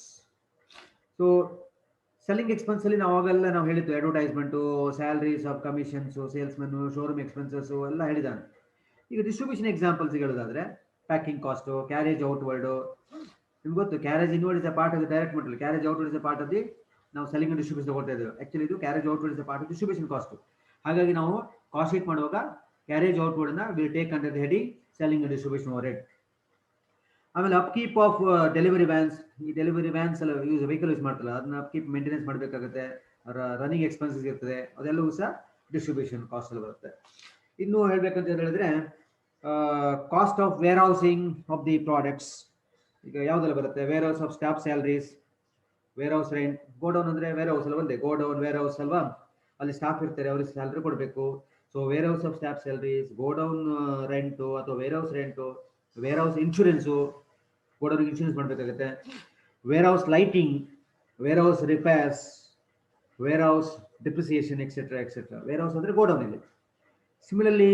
So selling expense ಅಲ್ಲಿ ನಾವಾಗೆಲ್ಲ ನಾವು ಹೇಳಿದ್ದು advertisement, salaries of commissions, salesman, showroom expenses ಎಲ್ಲ ಹೇಳಿದಾನೆ. ಈಗ distribution examples ಹೇಳೋದಾದ್ರೆ packing cost, carriage outward. ನಿಮ್ಗೆ ಗೊತ್ತು carriage inward is a part of the direct material, carriage outward is a part of the ನಾವು ಸೆಲ್ಲಿಂಗ್ ಡಿಸ್ಟ್ರಿಬ್ಯೂಷನ್ ತಗೊಳ್ತಾ ಇದ್ದೇವೆ. Actually ಇದು carriage outward is a part of distribution cost. ಹಾಗಾಗಿ ನಾವು cost sheet ಮಾಡುವಾಗ carriage outward ನ will take under the heading selling distribution overhead. ಆಮೇಲೆ ಅಪ್ಕೀಪ್ of delivery wands, ಈ ಡೆಲಿವರಿ ವ್ಯಾನ್ಸ್ ಎಲ್ಲ ವೆಹಿಕಲ್ ಯೂಸ್ ಮಾಡ್ತಲ್ಲ ಅದನ್ನ ಅಪ್ಕೀಪ್ ಮೇಂಟೆನೆನ್ಸ್ ಮಾಡಬೇಕಾಗುತ್ತೆ, ರನ್ನಿಂಗ್ ಎಕ್ಸ್ಪೆನ್ಸಸ್ ಇರ್ತದೆ, ಅದೆಲ್ಲವೂ ಸಹ ಡಿಸ್ಟ್ರಿಬ್ಯೂಷನ್ ಕಾಸ್ಟ್ ಅಲ್ಲಿ ಬರುತ್ತೆ. ಇನ್ನು ಹೇಳ್ಬೇಕಂತ ಹೇಳಿದ್ರೆ cost of warehousing of the products, ಈಗ ಯಾವ್ದೆಲ್ಲ ಬರುತ್ತೆ? Warehouse of staff salaries, warehouse rent. Godown ಅಂದ್ರೆ ವೇರ್ ಹೌಸ್ ಅಲ್ಲ ಬಂದೆ, ಗೋಡೌನ್ ವೇರ್ ಹೌಸ್ ಅಲ್ವಾ, ಅಲ್ಲಿ ಸ್ಟಾಫ್ ಇರ್ತಾರೆ, ಅವ್ರಿಗೆ ಸ್ಯಾಲರಿ ಕೊಡಬೇಕು. So warehouse of staff salaries, godown rent ಅಥವಾ warehouse rent, warehouse insurance, godown insurance ಮಾಡಬೇಕಾಗುತ್ತೆ. Warehouse lighting, warehouse repairs, warehouse depreciation etcetera etcetera. Warehouse ಅಂದ್ರೆ godown ಇಲ್ಲಿ. Similarly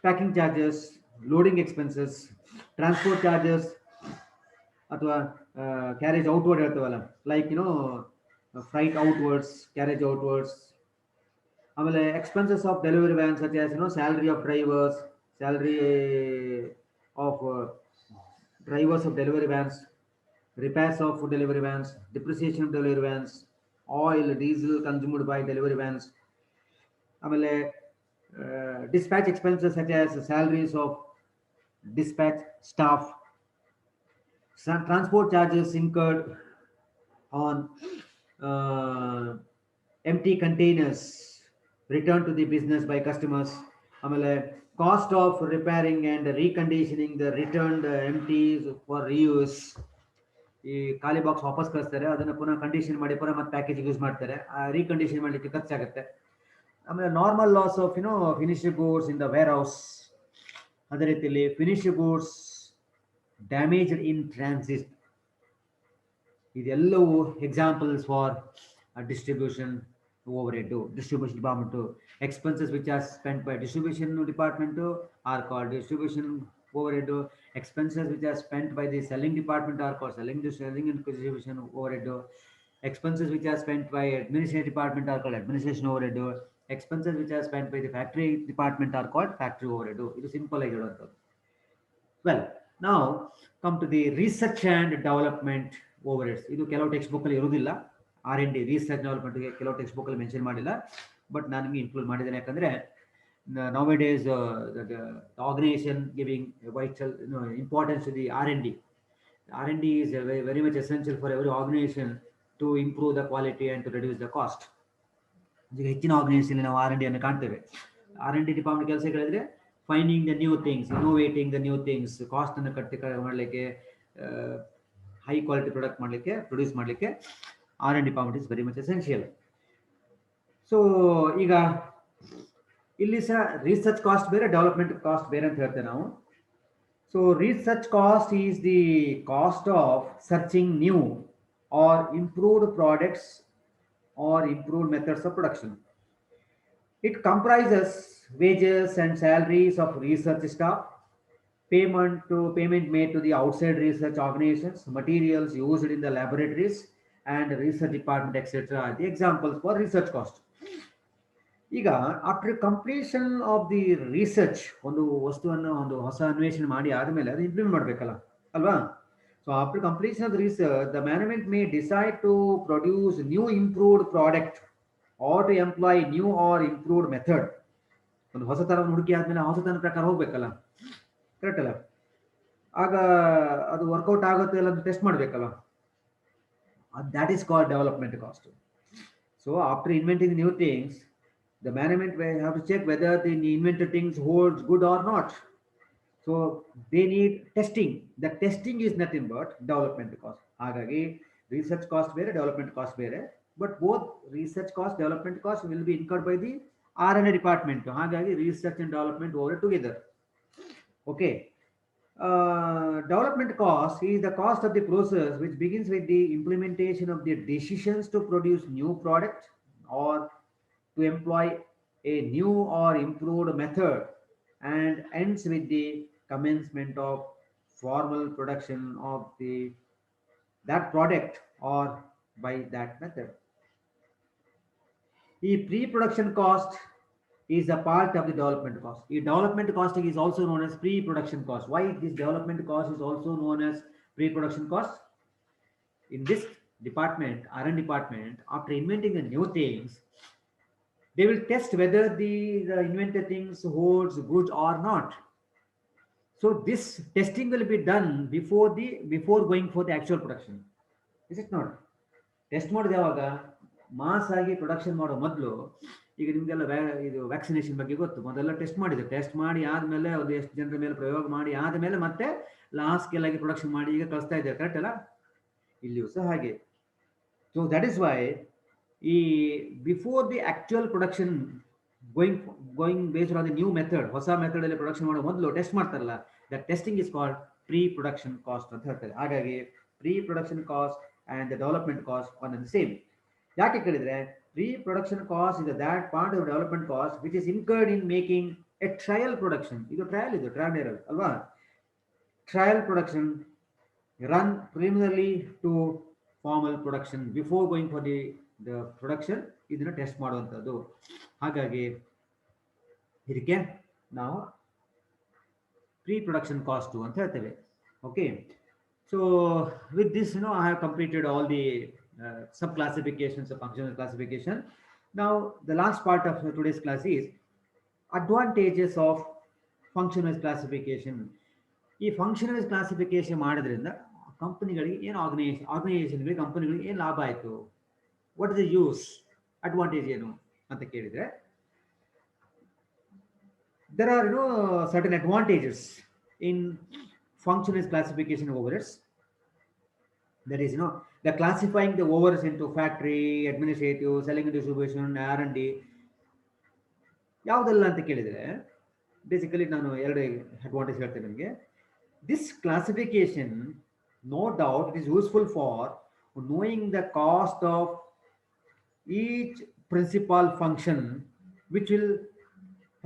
packing charges, loading expenses, transport charges ಅಥವಾ carriage outward ಹೇಳ್ತೇವಲ್ಲ, like freight outwards, carriage outwards. ಆಮೇಲೆ expenses of delivery van such as salary of drivers, salary of drivers of delivery vans, repairs of delivery vans, depreciation of delivery vans, oil, diesel consumed by delivery vans. ಆಮೇಲೆ dispatch expenses such as salaries of dispatch staff, transport charges incurred on empty containers returned to the business by customers. ಆಮೇಲೆ cost of repairing and reconditioning the returned empties for reuse. ಈ ಖಾಲಿ box ವಾಪಸ್ ಕಳಿಸ್ತಾರೆ, ಅದನ್ನ ಪುನಃ condition ಮಾಡಿ ಪುನಃ ಮತ್ತೆ ಪ್ಯಾಕೇಜ್ ಯೂಸ್ ಮಾಡ್ತಾರೆ, ರೀಕಂಡೀಷನ್ ಮಾಡಲಿಕ್ಕೆ ಖರ್ಚಾಗುತ್ತೆ. ಆಮೇಲೆ normal loss of finished goods in the warehouse. ಅದೇ ರೀತಿಯಲ್ಲಿ finished goods damaged in transit. ಇದೆಲ್ಲವೂ examples for distribution overhead. Distribution department expenses which are spent by distribution department are called distribution overhead. Expenses which are spent by the selling department are called selling and distribution overhead. Expenses which are spent by administration department are called administration overhead. Expenses which are spent by the factory department are called factory overhead. It is simple like that. Well, now come to the research and development overheads. ಇದು ಕೆಲವು text book ಅಲ್ಲಿ ಇರುವುದಿಲ್ಲ. R&D research ಡೆವಲಪ್ಮೆಂಟ್ಗೆ ಕೆಲವು text book ಅಲ್ಲಿ mention ಮಾಡಿಲ್ಲ, but ನಾನು ನಿಮಗೆ include ಮಾಡಿದ್ದೇನೆ. ಯಾಕಂದ್ರೆ nowadays the organization giving vital importance to the R&D. R&D is very much essential for every organization to improve the quality and to reduce the cost. ಈಗ ಹೆಚ್ಚಿನ organisation ನಾವು R&D ಅನ್ನು ಕಾಣ್ತೇವೆ. R&D ಡಿಪಾರ್ಟ್ಮೆಂಟ್ ಕೆಲಸ ಹೇಳಿದ್ರೆ finding the new things, innovating the new things, cost ಅನ್ನು ಮಾಡಲಿಕ್ಕೆ, high quality product ಮಾಡಲಿಕ್ಕೆ, ಪ್ರೊಡ್ಯೂಸ್ ಮಾಡಲಿಕ್ಕೆ R&D department is very much essential. So ಈಗ ಇಲ್ಲಿ ಸಹ ರಿಸರ್ಚ್ ಕಾಸ್ಟ್ ಬೇರೆ, ಡೆವಲಪ್ಮೆಂಟ್ ಕಾಸ್ಟ್ ಬೇರೆ ಅಂತ ಹೇಳ್ತೇವೆ ನಾವು. So research cost is the cost of searching new or improved products or improved methods of production. It comprises wages and salaries of research staff, payment made to the outside research organizations, materials used in the laboratories, and research department, etc. The examples for research cost. ಈಗ after completion of the research, ಒಂದು ವಸ್ತುವನ್ನು ಒಂದು ಹೊಸ ಅನ್ವೇಷಣೆ ಮಾಡಿ ಆದಮೇಲೆ ಅದು implement ಮಾಡಬೇಕಲ್ಲ, ಅಲ್ವಾ? So after completion of the research the management may decide to produce new improved product or to employ new or improved method. ಒಂದು ಹೊಸತನವನ್ನು ಹುಡುಕಿ ಆದ್ಮೇಲೆ ಹೊಸತನ ಪ್ರಕಾರ ಹೋಗ್ಬೇಕಲ್ಲ, ಕರೆಕ್ಟ್ ಅಲ್ಲ? ಆಗ ಅದು ವರ್ಕೌಟ್ ಆಗುತ್ತೆ ಇಲ್ಲ ಅಂತ ಟೆಸ್ಟ್ ಮಾಡಬೇಕಲ್ಲ, that is called development cost. So after inventing new things, the management will have to check whether the invented things holds good or not. So they need testing. The testing is nothing but development cost. Hagagi research cost ಬೇರೆ, development cost ಬೇರೆ, but both research cost, development cost will be incurred by the R&D department. Hagagi research and development over together. Okay. Development cost is the cost of the process which begins with the implementation of the decisions to produce new product or to employ a new or improved method and ends with the commencement of formal production of that product or by that method. The pre-production cost is a part of the development cost. The development costing is also known as pre-production cost. Why this development cost is also known as pre-production cost? In this department, R&D department, after inventing the new things, they will test whether the invented things holds good or not. So this testing will be done before going for the actual production. Is it not? Test ಮಾಡೋದು ಯಾವಾಗ? Mass ಆಗಿ production ಮಾಡೋ ಮೊದಲು. ಈಗ ನಿಮಗೆಲ್ಲ ಇದು vaccination ಬಗ್ಗೆ ಗೊತ್ತು, ಮೊದಲೆಲ್ಲ ಟೆಸ್ಟ್ ಮಾಡಿದೆ, ಟೆಸ್ಟ್ ಮಾಡಿ ಆದಮೇಲೆ ಅದು ಎಷ್ಟು ಜನರ ಮೇಲೆ ಪ್ರಯೋಗ ಮಾಡಿ ಆದಮೇಲೆ ಮತ್ತೆ ಲಾಸ್ಟ್ ಸ್ಕೇಲ್ ಆಗಿ ಪ್ರೊಡಕ್ಷನ್ ಮಾಡಿ ಈಗ ಕಳಿಸ್ತಾ ಇದ್ದಾರೆ, ಕರೆಕ್ಟ್ ಅಲ್ಲ? ಇಲ್ಲಿಯೂ ಸಹ ಹಾಗೆ. ಸೊ ದಟ್ ಇಸ್ ವೈ ಈ before the actual production going based on the new method, ಹೊಸ ಮೆಥಡ್ ಅಲ್ಲಿ ಪ್ರೊಡಕ್ಷನ್ ಮಾಡೋ ಮೊದಲು ಟೆಸ್ಟ್ ಮಾಡ್ತಾರಲ್ಲ, that testing is called pre production cost ಅಂತ ಹೇಳ್ತಾರೆ. ಹಾಗಾಗಿ pre production cost and the development cost one and the same. ಯಾಕೆ ಕೇಳಿದ್ರೆ pre production cost is that part of development cost which is incurred in making a trial production. ಇದು trial error ಅಲ್ವಾ? Trial production run preliminarily to formal production before going for the production, ಇದನ್ನ test ಮಾಡುವಂಥದ್ದು. ಹಾಗಾಗಿ ಇದಕ್ಕೆ ನಾವು pre production cost ಅಂತ ಹೇಳ್ತೇವೆ. Okay. So with this, I have completed all the sub-classifications of functional classification. Now, the last part of today's class is advantages of functional classification. ಈ functional classification ಮಾಡೋದ್ರಿಂದ ಕಂಪನಿಗಳಿಗೆ ಏನು ಆರ್ಗನೈಸೇಷನ್ಗಳಿಗೆ ಕಂಪನಿಗಳಿಗೆ ಏನು ಲಾಭ ಆಯಿತು, what is the use, advantage ಏನು ಅಂತ ಕೇಳಿದರೆ, there are certain advantages in functional classification of overheads. That is, the classifying the overheads into factory, administrative, selling and distribution, R&D. ಯಾವುದೆಲ್ಲ ಅಂತ ಕೇಳಿದರೆ ಬೇಸಿಕಲಿ ನಾನು ಎರಡು ಅಡ್ವಾಂಟೇಜ್ ಹೇಳ್ತೇನೆ ನಿಮಗೆ. This classification, no doubt it is useful for knowing the cost of each principal function which will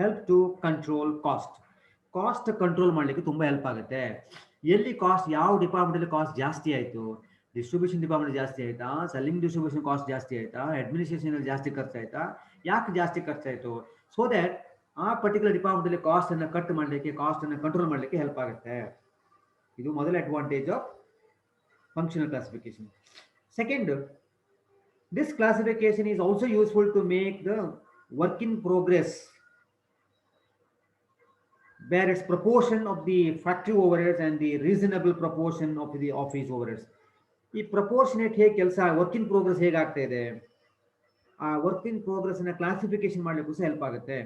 help to control cost control ಮಾಡಲಿಕ್ಕೆ ತುಂಬ help ಆಗುತ್ತೆ. ಎಲ್ಲಿ ಕಾಸ್ಟ್, ಯಾವ ಡಿಪಾರ್ಟ್ಮೆಂಟಲ್ಲಿ ಕಾಸ್ಟ್ ಜಾಸ್ತಿ ಆಯಿತು, ಡಿಸ್ಟ್ರಿಬ್ಯೂಷನ್ ಡಿಪಾರ್ಟ್ಮೆಂಟ್ ಜಾಸ್ತಿ ಆಯಿತಾ, ಸೆಲ್ಲಿಂಗ್ ಡಿಸ್ಟ್ರಿಬ್ಯೂಷನ್ ಕಾಸ್ಟ್ ಜಾಸ್ತಿ ಆಯಿತಾ, ಅಡ್ಮಿನಿಸ್ಟ್ರೇಷನಲ್ಲಿ ಜಾಸ್ತಿ ಖರ್ಚಾಯಿತಾ, ಯಾಕೆ ಜಾಸ್ತಿ ಖರ್ಚಾಯಿತು, ಸೊ ದ್ಯಾಟ್ ಆ ಪರ್ಟಿಕ್ಯುಲರ್ ಡಿಪಾರ್ಟ್ಮೆಂಟಲ್ಲಿ ಕಾಸ್ಟನ್ನು ಕಟ್ ಮಾಡಲಿಕ್ಕೆ, ಕಾಸ್ಟನ್ನು ಕಂಟ್ರೋಲ್ ಮಾಡಲಿಕ್ಕೆ ಹೆಲ್ಪ್ ಆಗುತ್ತೆ. ಇದು ಮೊದಲ advantage of functional classification. Second, this classification is also useful to make the work in progress where its proportion of the factory overheads and the reasonable proportion of the office overheads. ಈ proportionate ಹೇಗೆ ಕೆಲಸ, work in progress ಹೇಗಾಗ್ತಾ ಇದೆ, ಆ work in ಪ್ರೋಗ್ರೆಸ್ನ classification ಮಾಡಲಿಕ್ಕೂ ಸಹ help ಆಗುತ್ತೆ.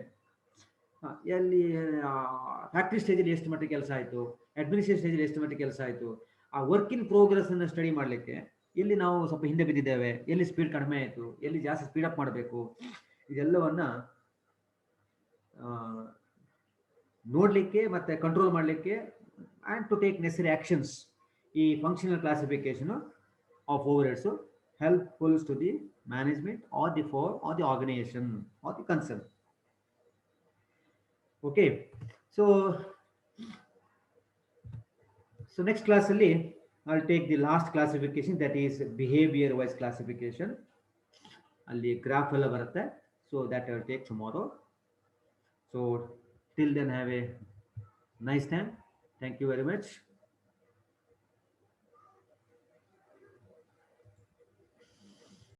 ಎಲ್ಲಿ factory ಸ್ಟೇಜಲ್ಲಿ ಎಷ್ಟು ಮಟ್ಟಿಗೆ ಕೆಲಸ ಆಯಿತು, ಅಡ್ಮಿನಿಸ್ಟ್ರೇಷನ್ ಸ್ಟೇಜಲ್ಲಿ ಎಷ್ಟು ಮಟ್ಟಿಗೆ ಕೆಲಸ ಆಯಿತು, ಆ ವರ್ಕ್ ಇನ್ ಪ್ರೋಗ್ರೆಸ್ಸನ್ನು ಸ್ಟಡಿ ಮಾಡಲಿಕ್ಕೆ ಎಲ್ಲಿ ನಾವು ಸ್ವಲ್ಪ ಹಿಂದೆ ಬಿದ್ದಿದ್ದೇವೆ, ಎಲ್ಲಿ ಸ್ಪೀಡ್ ಕಡಿಮೆ ಆಯಿತು, ಎಲ್ಲಿ ಜಾಸ್ತಿ ಸ್ಪೀಡಪ್ ಮಾಡಬೇಕು, ಇದೆಲ್ಲವನ್ನು ನೋಡಲಿಕ್ಕೆ ಮತ್ತು ಕಂಟ್ರೋಲ್ ಮಾಡಲಿಕ್ಕೆ and to take necessary actions, ಈ functional classification of overheads helpfuls to the management or the organisation or the concern. Okay. So next ಕ್ಲಾಸಲ್ಲಿ I'll take the last classification, that is behavior wise classification. ಅಲ್ಲಿ graph ಎಲ್ಲ ಬರುತ್ತೆ. So that I will take tomorrow. So till then, have a nice time. Thank you very much.